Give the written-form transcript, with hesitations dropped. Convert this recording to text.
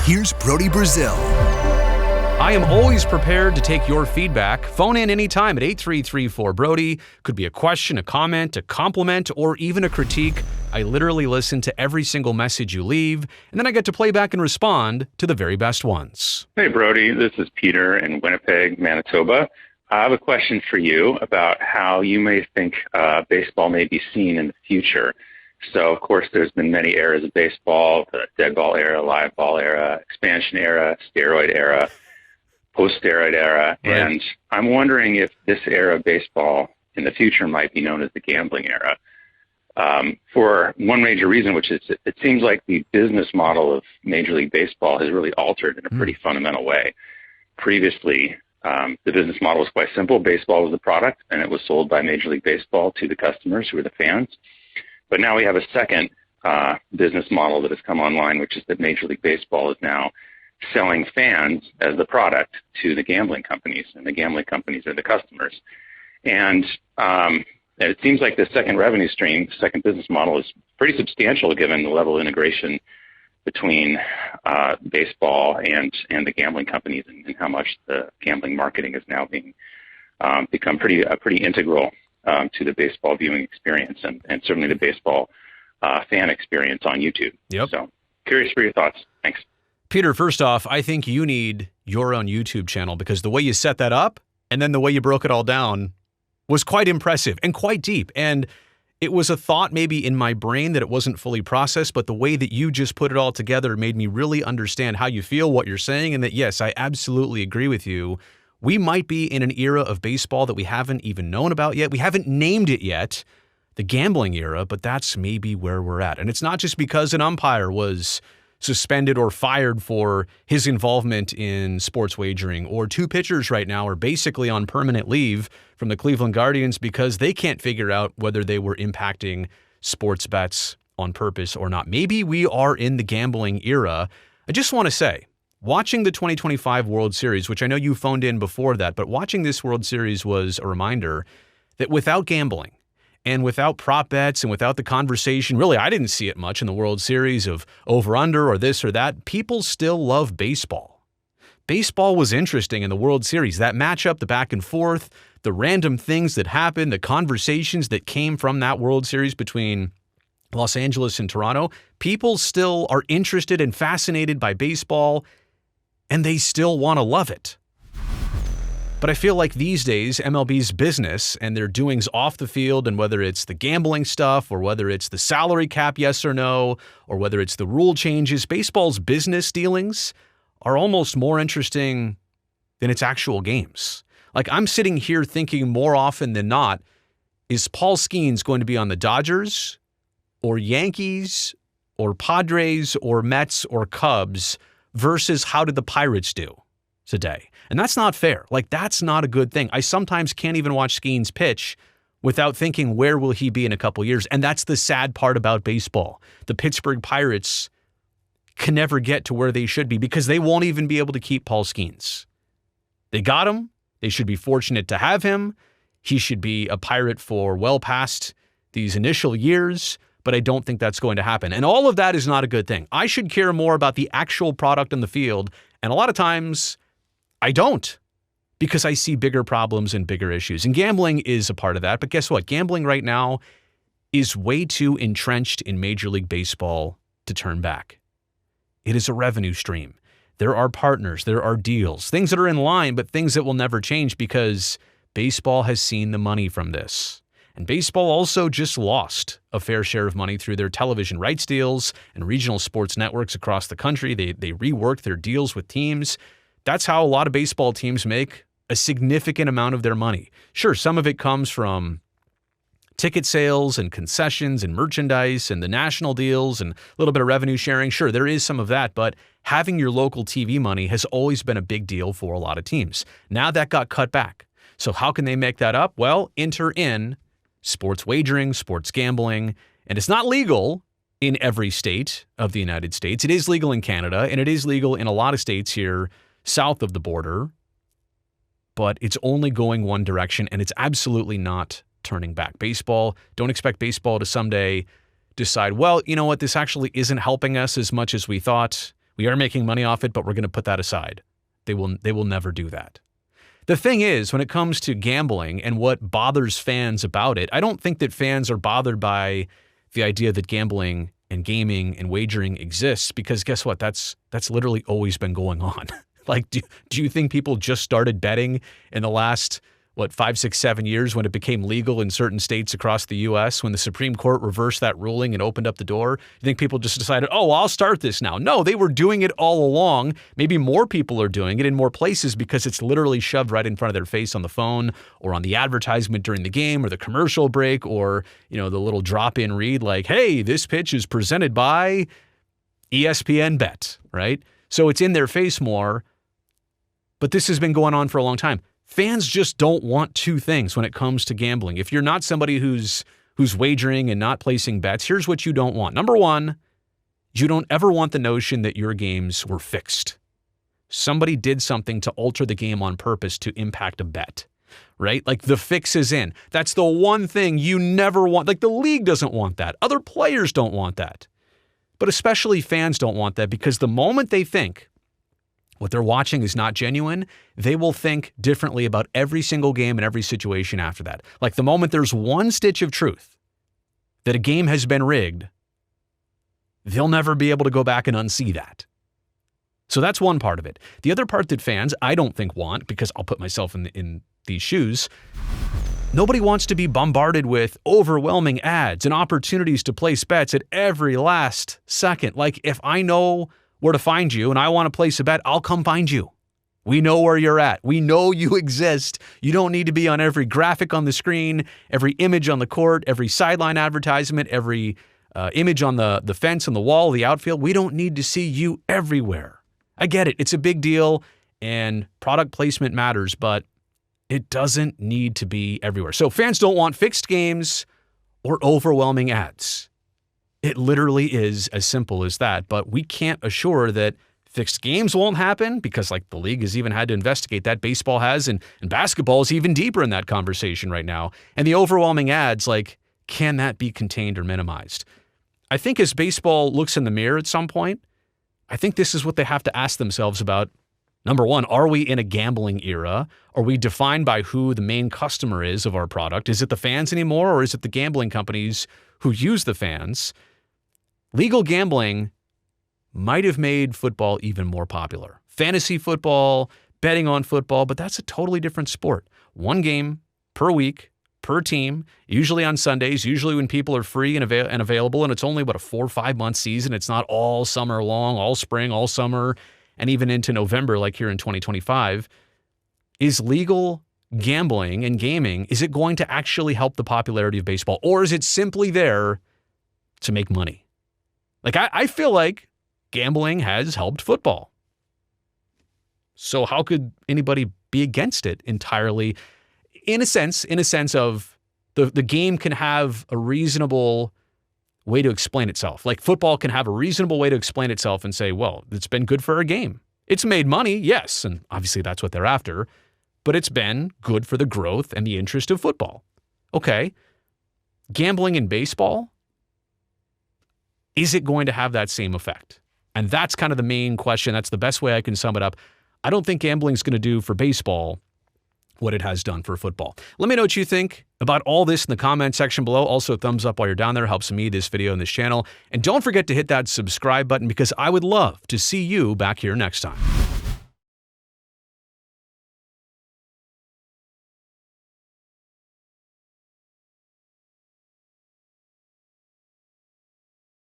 Here's Brody Brazil. I am always prepared to take your feedback. Phone in anytime at 8334-BRODY. Could be a question, a comment, a compliment, or even a critique. I literally listen to every single message you leave, and then I get to play back and respond to the very best ones. Hey, Brody. This is Peter in Winnipeg, Manitoba. I have a question for you about how you may think baseball may be seen in the future. So, of course, there's been many eras of baseball, the dead ball era, live ball era, expansion era, steroid era, post-steroid era, Right. And I'm wondering if this era of baseball in the future might be known as the gambling era. For one major reason, which is it seems like the business model of Major League Baseball has really altered in a pretty fundamental way. Previously, the business model was quite simple. Baseball was the product, and it was sold by Major League Baseball to the customers, who are the fans. But now we have a second business model that has come online, which is that Major League Baseball is now selling fans as the product to the gambling companies, and the gambling companies are the customers. And it seems like the second revenue stream, the second business model, is pretty substantial given the level of integration between baseball and the gambling companies, and how much the gambling marketing is now being become pretty integral to the baseball viewing experience, and certainly the baseball fan experience on YouTube. Yep. So curious for your thoughts. Thanks. Peter, first off, I think you need your own YouTube channel, because the way you set that up and then the way you broke it all down was quite impressive and quite deep. And it was a thought maybe in my brain that it wasn't fully processed, but the way that you just put it all together made me really understand how you feel, what you're saying, and that, yes, I absolutely agree with you. We might be in an era of baseball that we haven't even known about yet. We haven't named it yet, the gambling era, but that's maybe where we're at. And it's not just because an umpire was suspended or fired for his involvement in sports wagering, or two pitchers right now are basically on permanent leave from the Cleveland Guardians because they can't figure out whether they were impacting sports bets on purpose or not. Maybe we are in the gambling era. I just want to say, watching the 2025 World Series, which I know you phoned in before that, but watching this World Series was a reminder that without gambling, and without prop bets, and without the conversation, really, I didn't see it much in the World Series of over-under or this or that. People still love baseball. Baseball was interesting in the World Series. That matchup, the back and forth, the random things that happened, the conversations that came from that World Series between Los Angeles and Toronto. People still are interested and fascinated by baseball, and they still want to love it. But I feel like these days, MLB's business and their doings off the field, and whether it's the gambling stuff, or whether it's the salary cap, yes or no, or whether it's the rule changes, baseball's business dealings are almost more interesting than its actual games. Like, I'm sitting here thinking more often than not, is Paul Skeens going to be on the Dodgers or Yankees or Padres or Mets or Cubs versus how did the Pirates do today? And that's not fair. Like, that's not a good thing. I sometimes can't even watch Skeens pitch without thinking, where will he be in a couple years? And that's the sad part about baseball. The Pittsburgh Pirates can never get to where they should be because they won't even be able to keep Paul Skeens. They got him. They should be fortunate to have him. He should be a Pirate for well past these initial years, but I don't think that's going to happen. And all of that is not a good thing. I should care more about the actual product on the field, and a lot of times I don't, because I see bigger problems and bigger issues. And gambling is a part of that. But guess what? Gambling right now is way too entrenched in Major League Baseball to turn back. It is a revenue stream. There are partners, there are deals, things that are in line, but things that will never change because baseball has seen the money from this. And baseball also just lost a fair share of money through their television rights deals and regional sports networks across the country. They reworked their deals with teams. That's how a lot of baseball teams make a significant amount of their money. Sure, some of it comes from ticket sales and concessions and merchandise and the national deals and a little bit of revenue sharing. Sure, there is some of that, but having your local TV money has always been a big deal for a lot of teams. Now that got cut back. So how can they make that up? Well, enter in sports wagering, sports gambling, and it's not legal in every state of the United States. It is legal in Canada, and it is legal in a lot of states here south of the border, but it's only going one direction, and it's absolutely not turning back. Baseball, don't expect baseball to someday decide, well, you know what, this actually isn't helping us as much as we thought. We are making money off it, but we're going to put that aside. They will never do that. The thing is, when it comes to gambling and what bothers fans about it, I don't think that fans are bothered by the idea that gambling and gaming and wagering exists, because guess what? That's literally always been going on. Like, do you think people just started betting in the last, 5, 6, 7 years when it became legal in certain states across the U.S., when the Supreme Court reversed that ruling and opened up the door? You think people just decided, oh, I'll start this now? No, they were doing it all along. Maybe more people are doing it in more places because it's literally shoved right in front of their face on the phone or on the advertisement during the game or the commercial break or, the little drop-in read like, hey, this pitch is presented by ESPN Bet, right? So it's in their face more, but this has been going on for a long time. Fans just don't want two things when it comes to gambling. If you're not somebody who's wagering and not placing bets, here's what you don't want. Number one, you don't ever want the notion that your games were fixed. Somebody did something to alter the game on purpose to impact a bet, right? Like the fix is in. That's the one thing you never want. Like the league doesn't want that. Other players don't want that. But especially fans don't want that, because the moment they think what they're watching is not genuine, they will think differently about every single game and every situation after that. Like the moment there's one stitch of truth that a game has been rigged, they'll never be able to go back and unsee that. So that's one part of it. The other part that fans, I don't think want, because I'll put myself in these shoes, nobody wants to be bombarded with overwhelming ads and opportunities to place bets at every last second. Like if I know where to find you and I want to place a bet, I'll come find you. We know where you're at. We know you exist. You don't need to be on every graphic on the screen, every image on the court, every sideline advertisement, every image on the fence, on the wall, the outfield. We don't need to see you everywhere. I get it. It's a big deal and product placement matters, but it doesn't need to be everywhere. So fans don't want fixed games or overwhelming ads. It literally is as simple as that, but we can't assure that fixed games won't happen, because like the league has even had to investigate that. Baseball has, and basketball is even deeper in that conversation right now. And the overwhelming ads, like, can that be contained or minimized? I think as baseball looks in the mirror at some point, I think this is what they have to ask themselves about. Number one, are we in a gambling era? Are we defined by who the main customer is of our product? Is it the fans anymore, or is it the gambling companies who use the fans? Legal gambling might have made football even more popular. Fantasy football, betting on football, but that's a totally different sport. One game per week, per team, usually on Sundays, usually when people are free and available, and it's only about a 4 or 5 month season. It's not all summer long, all spring, all summer, and even into November like here in 2025. Is legal gambling and gaming, is it going to actually help the popularity of baseball, or is it simply there to make money? Like, I feel like gambling has helped football. So how could anybody be against it entirely? In a sense of the game can have a reasonable way to explain itself. Like football can have a reasonable way to explain itself and say, well, it's been good for our game. It's made money, yes, and obviously that's what they're after, but it's been good for the growth and the interest of football. Okay, gambling in baseball, is it going to have that same effect? And that's kind of the main question. That's the best way I can sum it up. I don't think gambling is going to do for baseball what it has done for football. Let me know what you think about all this in the comment section below. Also, thumbs up while you're down there helps me, this video, and this channel. And don't forget to hit that subscribe button, because I would love to see you back here next time.